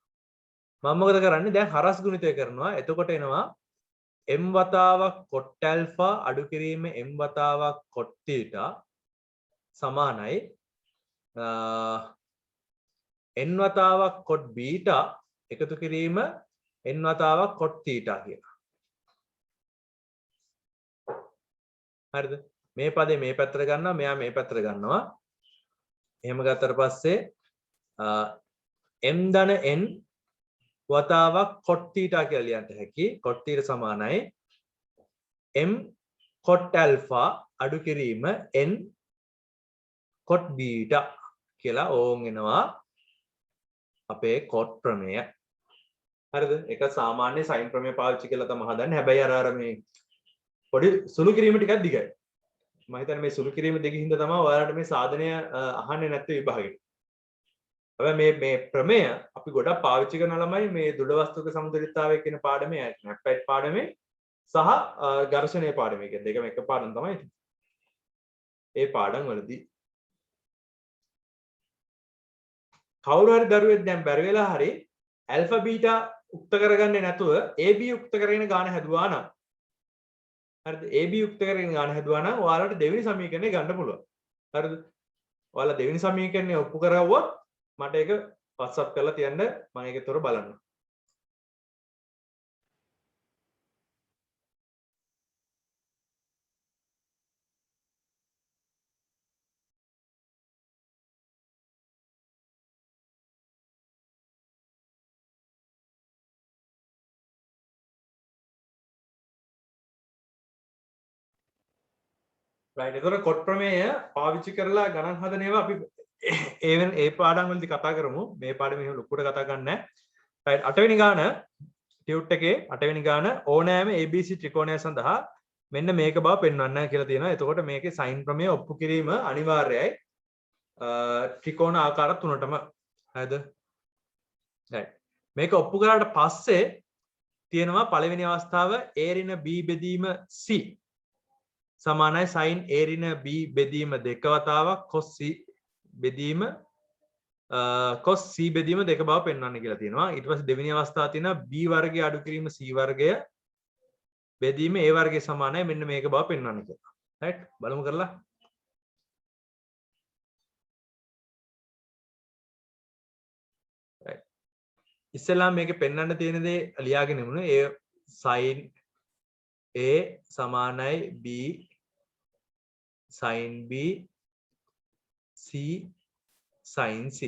මම මොකද කරන්නේ දැන් හරස් ගුණිතය කරනවා. එතකොට එනවා m වතාවක් cot alpha අඩු කිරීම m වතාවක් cot theta සමානයි n වතාවක් cot beta එකතු කිරීම n වතාවක් cot theta කියලා. හරිද? මේ පදේ මේ පැත්තට ගන්නවා මෙයා මේ පැත්තට ගන්නවා. එහෙම ගත්තට පස්සේ m ධන n වතාවක් cot theta කියලා ලියන්න හැකි. cot theta සමානයි m cot alpha අඩු කිරීම n cot beta කියලා ඕන් එනවා අපේ cot ප්‍රමේය. හරිද? ඒක සාමාන්‍ය sin ප්‍රමේය පාවිච්චි කරලා තමයි හදන්නේ. හැබැයි අර මේ පොඩි සුළු කිරීම ටිකක් දිගයි. මම හිතන්නේ මේ සුළු කිරීම දෙක හින්දා තමයි ඔයාලට මේ සාධනය අහන්නේ නැත්තේ විභාගෙට. හැබැයි මේ ප්‍රමේය අපි ගොඩක් පාවිච්චි කරන ළමයි මේ දෘඩ වස්තුක සමතුලිතතාවය කියන පාඩමේ නැප්පයිට් පාඩමේ සහ ඝර්ෂණයේ පාඩමේ කියන දෙකම එක පාඩම් තමයි. ඒ පාඩම් වලදී කවුරු හරි දරුවෙක් දැන් බැරි වෙලා හරි ඇල්ෆා බීටා උක්ත කරගන්නේ නැතුව AB උක්ත කරගෙන ගාන හැදුවා නම් හරිද? AB උක්ත කරගෙන ගාන හැදුවා නම් ඔයාලට දෙවෙනි සමීකරණය ගන්න පුළුවන්. හරිද? ඔයාලා දෙවෙනි සමීකරණය ඔප්පු කරවුවොත් මට ඒක WhatsApp කරලා තියන්න මම ඒකතොර බලන්න. right එතකොට cot ප්‍රමේය පාවිච්චි කරලා ගණන් හදන ඒවා අපි ඒ පාඩම් වලදී කතා කරමු. මේ පාඩමේ එහෙම ලොකුට කතා ගන්න නැහැ. right 8 වෙනි ගාන ටියුට් එකේ 8 වෙනි ගාන ඕනෑම ABC ත්‍රිකෝණය සඳහා මෙන්න මේක බව පෙන්වන්න කියලා තියෙනවා. එතකොට මේකේ sin ප්‍රමේය ඔප්පු කිරීම අනිවාර්යයි. ත්‍රිකෝණ ආකාර තුනටම. හරිද? right මේක ඔප්පු කරාට පස්සේ තියෙනවා පළවෙනි අවස්ථාව a ඍණ b බෙදීම c සමානයි sin a ඍණ b බෙදීම දෙක වතාවක් cos c බෙදීම cos c බෙදීම දෙක බව පෙන්වන්න කියලා තියෙනවා. ඊට පස්සේ දෙවෙනි අවස්ථාව තියෙනවා b වර්ගය අඩු කිරීම c වර්ගය බෙදීම a වර්ගය සමානයි මෙන්න මේක බව පෙන්වන්න කියලා. right බලමු කරලා. right ඉස්සෙල්ලා මේකේ පෙන්වන්න තියෙන දේ ලියාගෙන ඉමුනේ. ඒ sin a සමානයි b sin b c sin c.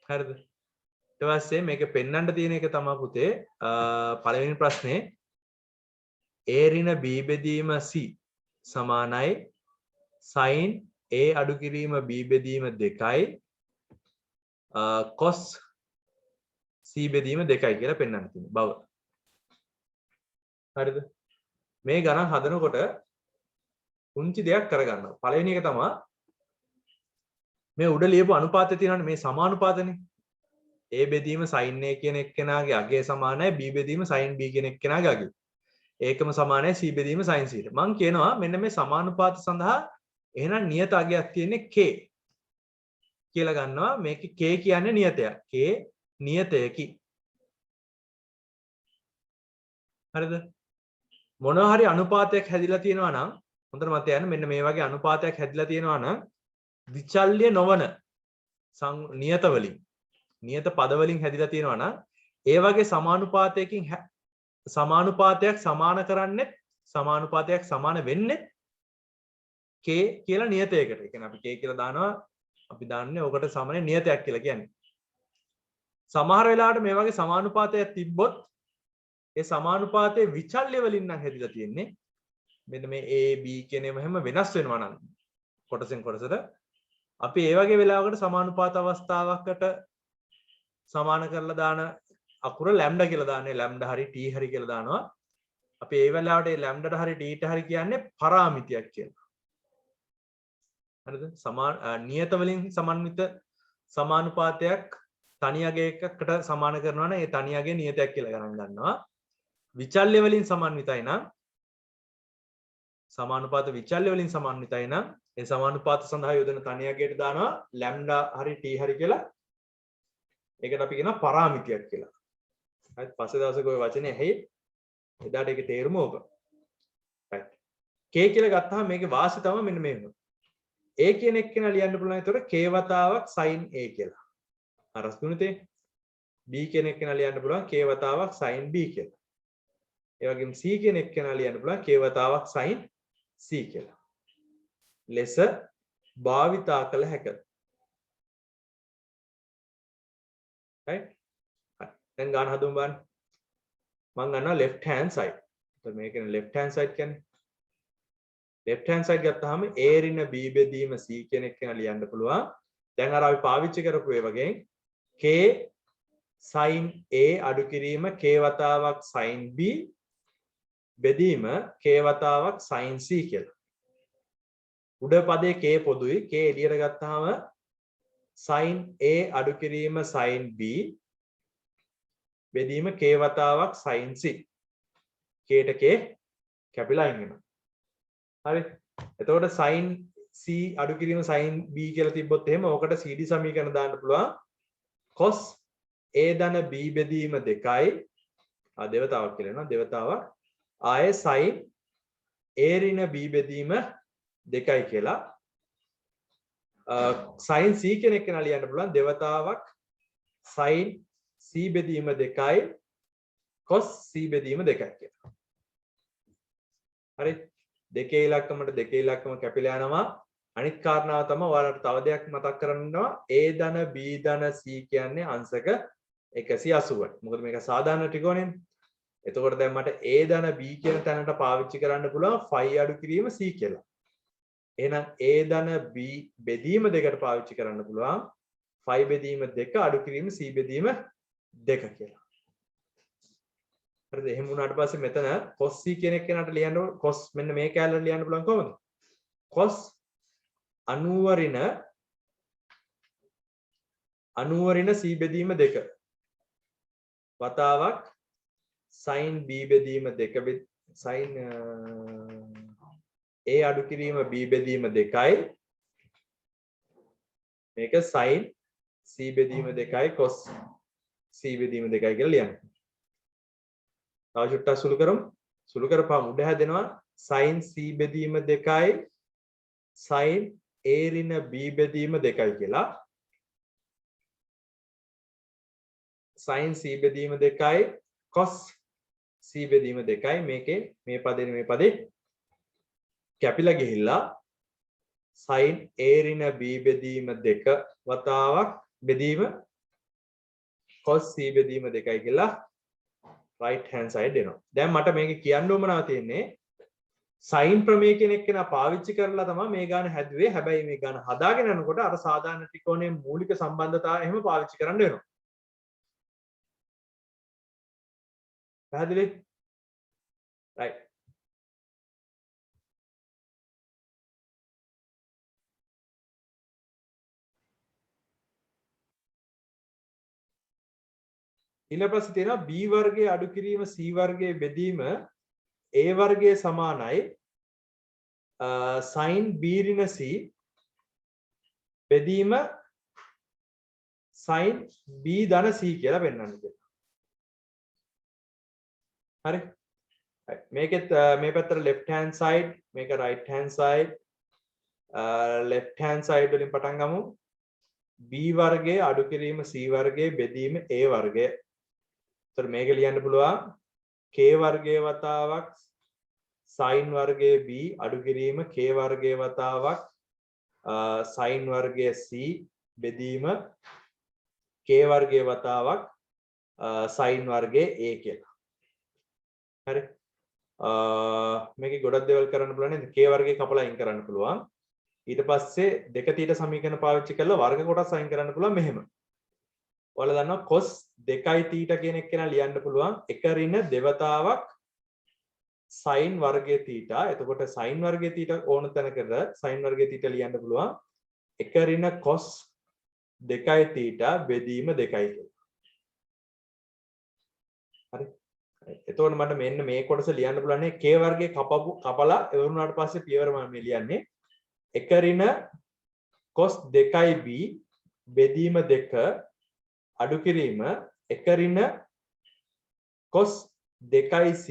හරිද? ඊට පස්සේ මේක පෙන්වන්න තියෙන එක තමයි පුතේ පළවෙනි ප්‍රශ්නේ a ඍණ b බෙදීම c සමානයි sin a අඩු කිරීම b බෙදීම 2යි cos c බෙදීම 2යි කියලා පෙන්වන්න තියෙන බව. හරිද? මේ ගණන් හදනකොට පුංචි දෙයක් කරගන්නවා. පළවෙනි එක තමයි මේ උඩ ලියපු අනුපාතය තියෙනවානේ මේ සමානුපාතනේ. a බෙදීම sin a කියන එක්කෙනාගේ අගය සමානයි b බෙදීම sin b කියන එක්කෙනාගේ අගය. ඒකම සමානයි c බෙදීම sin c ට. මම කියනවා මෙන්න මේ සමානුපාත සඳහා එහෙනම් නියත අගයක් තියෙන්නේ k කියලා ගන්නවා. මේකේ k කියන්නේ නියතයක්. k නියතයකි. හරිද? මොනවා හරි අනුපාතයක් හැදිලා තියෙනවා නම් හොඳට මතක තියාගන්න මෙන්න මේ වගේ අනුපාතයක් හැදිලා තියෙනවා නම් විචල්්‍ය නොවන නියත වලින් නියත පද වලින් හැදිලා තියෙනවා නම් ඒ වගේ සමානුපාතයකින් සමානුපාතයක් සමාන කරන්නේ සමානුපාතයක් සමාන වෙන්නේ k කියලා නියතයකට. ඒ කියන්නේ අපි k කියලා දානවා අපි දාන්නේ ඔකට සමාන නියතයක් කියලා කියන්නේ. සමහර වෙලාවට මේ වගේ සමානුපාතයක් තිබ්බොත් ඒ සමානුපාතයේ විචල්්‍ය වලින් නම් හැදිලා තියෙන්නේ. මෙන්න මේ a b කියන ඒවා හැම වෙනස් වෙනවා නම් කොටසෙන් කොටසට අපි ඒ වගේ වෙලාවකට සමානුපාත අවස්ථාවකට සමාන කරලා දාන අකුර ලැම්ඩා කියලා දාන්නේ. ලැම්ඩා හරි t හරි කියලා දානවා. අපි ඒ වෙලාවට ඒ ලැම්ඩාට හරි t ට හරි කියන්නේ පරාමිතියක් කියලා. හරිද? නියත වලින් සමන්විත සමානුපාතයක් තනි අගයකට සමාන කරනවා නම් ඒ තනි අගය නියතයක් කියලා ගණන් ගන්නවා. විචල්්‍ය වලින් සමන්විතයි නම් සමානුපාත විචල්්‍ය වලින් සමන්විතයි නම් ඒ සමානුපාත සඳහා යොදන තනි අගයට දානවා ලැම්ඩා හරි t හරි කියලා. ඒකට අපි කියනවා පරාමිතියක් කියලා. හරිද? පස්සේ දවසක ওই වචනේ ඇහි එදාට ඒකේ තේරුම ඕක. right. k කියලා ගත්තාම මේකේ වාසිය තමයි මෙන්න මේක. a කියන එක කෙනා ලියන්න පුළුවන්. ඒතකොට k වතාවක් sin a කියලා. අරස් තුනතේ b කියන එක කෙනා ලියන්න පුළුවන් k වතාවක් sin b කියලා. ඒ වගේම c කියන එක කෙනා ලියන්න පුළුවන් k වතාවක් sin c කියලා. ලෙස භාවිතා කළ හැකියි. right. දැන් ගන්න හදමු බලන්න. මම ගන්නවා left hand side. එතකොට මේක කියන්නේ left hand side කියන්නේ. left hand side ගත්තාම a ඍණ b බෙදීම c කියන එක කෙනා ලියන්න පුළුවන්. දැන් අර අපි පාවිච්චි කරපු ඒ වගේ k sin a අඩු කිරීම k වතාවක් sin b බෙදීම k වතාවක් sin c කියලා. උඩ පදේ k පොදුයි. k එළියට ගත්තාම sin a අඩු කිරීම sin b බෙදීම k වතාවක් sin c. k ට k කැපිලා අයින් වෙනවා. හරි. එතකොට sin c අඩු කිරීම sin b කියලා තිබ්බොත් එහෙම ඕකට cd සමීකරණ දාන්න පුළුවන්. cos a ධන b බෙදීම 2යි. දෙවතාවක් කියලා එනවා. දෙවතාවක් ආයේ sin a ඍණ b බෙදීම 2යි කියලා. sin c කෙනෙක් කෙනා ලියන්න පුළුවන් දෙවතාවක් sin c බෙදීම 2යි cos c බෙදීම 2යි කියලා. හරි. දෙකේ ඉලක්කමට දෙකේ ඉලක්කම කැපිලා යනවා. අනිත් කාරණාව තමයි ඔයාලට තව දෙයක් මතක් කරගන්නවා. a ධන b ධන c කියන්නේ අංශක 180යි. මොකද මේක සාධාරණ ත්‍රිකෝණයනේ. එතකොට දැන් මට a ධන b කියන තැනට පාවිච්චි කරන්න පුළුවන් phi අඩු කිරීම c කියලා. එහෙනම් a ධන b බෙදීම 2කට පාවිච්චි කරන්න පුළුවන් phi බෙදීම 2 අඩු කිරීම c බෙදීම 2 කියලා. හරිද? එහෙම වුණාට පස්සේ මෙතන cos c කියන එක කෙනාට ලියන්න cos මෙන්න මේ කැලේ ලියන්න පුළුවන් කොහොමද? cos 90 ඍණ c බෙදීම 2 වතාවක් sin b බෙදීම 2 sin a අඩු කිරීම b බෙදීම 2යි මේක sin c බෙදීම 2යි cos c බෙදීම 2යි කියලා ලියන්න. තව චුට්ටක් සුළු කරමු. සුළු කරපුවාම උඩ හැදෙනවා sin c බෙදීම 2යි sin a ඍණ b බෙදීම 2යි කියලා. sin c බෙදීම 2යි cos c බෙදීම 2යි මේකේ මේ පදේ කැපිලා ගිහිල්ලා sin a ඍණ b බෙදීම 2 වතාවක් බෙදීම cos c බෙදීම 2යි කියලා right hand side එනවා. දැන් මට මේක කියන්න ඕමනාව තියෙන්නේ sin ප්‍රමේය කෙනෙක් කෙනා පාවිච්චි කරලා තමයි මේ ගාන හැදුවේ. හැබැයි මේ ගාන හදාගෙන යනකොට අර සාධාරණ ත්‍රිකෝණයේ මූලික සම්බන්ධතාවය එහෙම පාවිච්චි කරන්න වෙනවා. පැහැදිලි? right. ඊට පස්සේ තියෙනවා b වර්ගයේ අඩු කිරීම c වර්ගයේ බෙදීම a වර්ගයේ සමානයි sin b ඍණ c බෙදීම sin b ධන c කියලා පෙන්වන්න කියලා. හරි. මේකෙත් මේ පැත්තට left hand side මේක right hand side left hand side වලින් පටන් ගමු. b වර්ගයේ අඩු කිරීම c වර්ගයේ බෙදීම a වර්ගය. එතකොට මේක ලියන්න පුළුවන් k වර්ගයේ වතාවක් sin වර්ගයේ b අඩු කිරීම k වර්ගයේ වතාවක් sin වර්ගයේ c බෙදීම k වර්ගයේ වතාවක් sin වර්ගයේ a කියලා. හරි. මේකේ ගොඩක් දේවල් කරන්න පුළුවන් නේද? k වර්ගයේ කපලා අයින් කරන්න පුළුවන්. ඊට පස්සේ දෙක තීට සමීකරණ පාවිච්චි කරලා වර්ග කොටස් අයින් කරන්න පුළුවන් මෙහෙම. ඔයාලා දන්නවා cos 2යි θ කියන එක කෙනා ලියන්න පුළුවන් එක ඍණ දෙවතාවක් sin වර්ගයේ θ. එතකොට sin වර්ගයේ θ ඕන තැනකට sin වර්ගයේ θ ලියන්න පුළුවන් එක ඍණ cos 2යි θ බෙදීම 2යි කියලා. හරි. එතකොට මට මෙන්න මේ කොටස ලියන්න පුළුවන් නේ k වර්ගයේ කපලා එවුනාට පස්සේ පියවර මම මේ ලියන්නේ එක ඍණ cos 2ib බෙදීම 2 අඩු කිරීම එක ඍණ cos 2c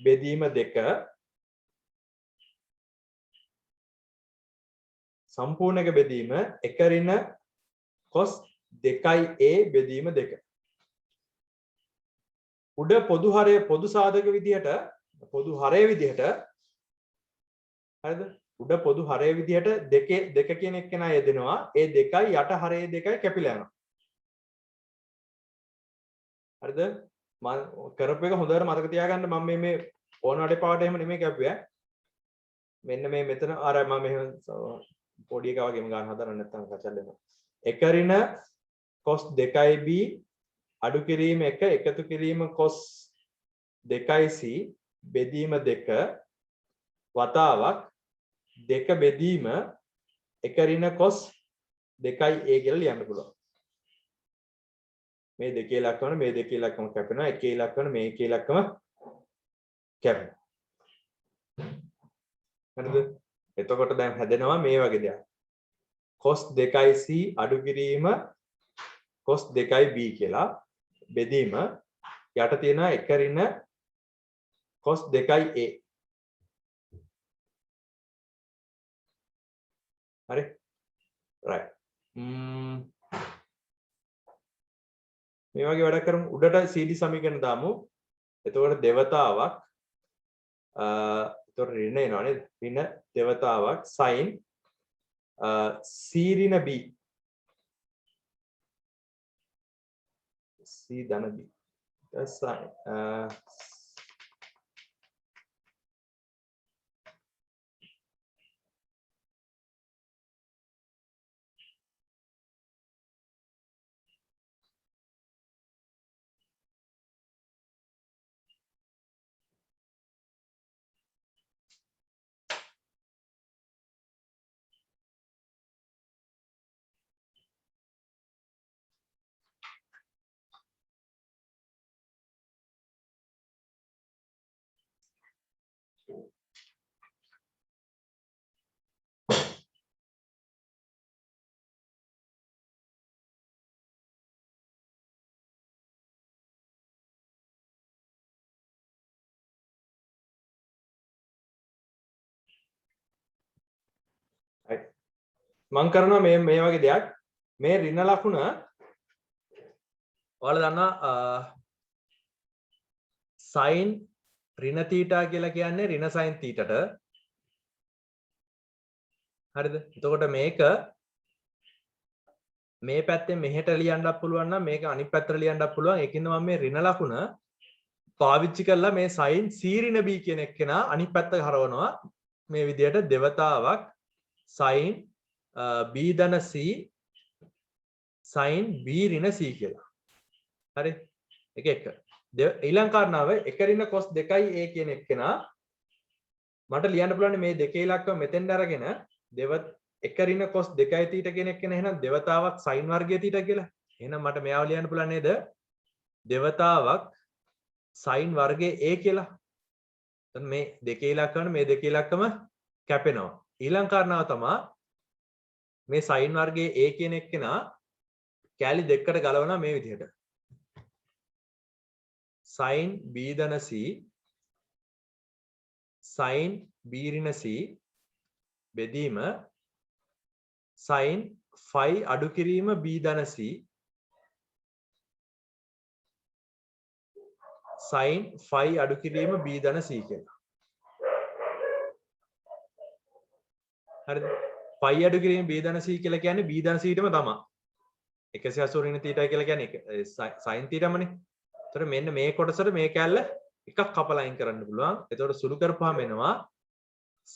බෙදීම 2 සම්පූර්ණක බෙදීම 1 ඍණ cos 2a බෙදීම 2 උඩ පොදු හරය පොදු සාධක විදිහට පොදු හරය විදිහට හරිද උඩ පොදු හරය විදිහට දෙක කියන එක්කෙනා යෙදෙනවා ඒ දෙකයි යට හරය දෙකයි කැපිලා යනවා හරිද මම කරපු එක හොඳට මතක තියාගන්න මම මේ ඕනවට පාට එහෙම නෙමෙයි කැපුවේ මෙන්න මේ මෙතන අර මම මෙහෙම පොඩි එකා වගේම ගන්න හදන්න නැත්නම් කචල් වෙනවා 1 ඍණ cos 2b අඩු කිරීම 1 එකතු කිරීම cos 2c බෙදීම 2 වතාවක් 2 බෙදීම 1 ඍණ cos 2a කියලා ලියන්න පුළුවන් මේ දෙකේ ඉලක්කම මේ දෙකේ ඉලක්කම කැපෙනවා එකේ ඉලක්කම මේ එකේ ඉලක්කම කැපෙනවා හරිද එතකොට දැන් හැදෙනවා මේ වගේ දෙයක් cos 2c අඩු කිරීම cos 2b කියලා බෙදීම යට තියෙනවා 1 ඍණ cos 2a හරි right මේ වගේ වැඩක් කරමු උඩට CD සමීකරණ දාමු එතකොට දෙවතාවක් එතකොට ඍණ එනවා නේද ඍණ දෙවතාවක් sin c ඍණ b c ධන b sin මම කරනවා මේ වගේ දෙයක් මේ ඍණ ලකුණ ඔයාලා දන්නවා sin ඍණ θ කියලා කියන්නේ ඍණ sin θ ට හරිද එතකොට මේක මේ පැත්තෙන් මෙහෙට ලියන්නත් පුළුවන් නම් මේක අනිත් පැත්තට ලියන්නත් පුළුවන් ඒකින්ද මම මේ ඍණ ලකුණ පාවිච්චි කරලා මේ sin c ඍණ b කියන එක්කෙනා අනිත් පැත්ත හරවනවා මේ විදිහට දෙවතාවක් sin b ධන c sin b ඍණ c කියලා. හරි. එක එක. ඊළඟ කාරණාව 1 ඍණ cos 2a කියන එක්කෙනා මට ලියන්න පුළුවන් මේ දෙකේ ඉලක්කම මෙතෙන්ට අරගෙන 1 ඍණ cos 2a θ කියන එක්කෙනා එහෙනම් දෙවතාවක් sin වර්ගය θ කියලා. එහෙනම් මට මෙයාව ලියන්න පුළුවන් නේද? දෙවතාවක් sin වර්ගය a කියලා. දැන් මේ දෙකේ ඉලක්කම මේ දෙකේ ඉලක්කම කැපෙනවා. ඊළඟ කාරණාව තමයි මේ sin වර්ගයේ a කියන එක්කෙනා කැලි දෙකකට ගලවනවා මේ විදිහට. sin b ධන c sin b ඍණ c බෙදීම sin phi අඩු කිරීම b ධන c sin phi අඩු කිරීම b ධන c කියලා. හරිද? phi අඩු කිරීම b ධන c කියලා කියන්නේ b ධන c ටම තමයි. 180 ඍණ θ කියලා කියන්නේ sin θ මනේ. එතකොට මෙන්න මේ කොටසට මේ කැල්ල එකක් කපලා අයින් කරන්න පුළුවන්. එතකොට සුළු කරපුවාම එනවා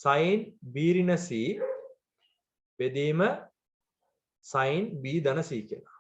sin b ඍණ c බෙදීම sin b ධන c කියලා.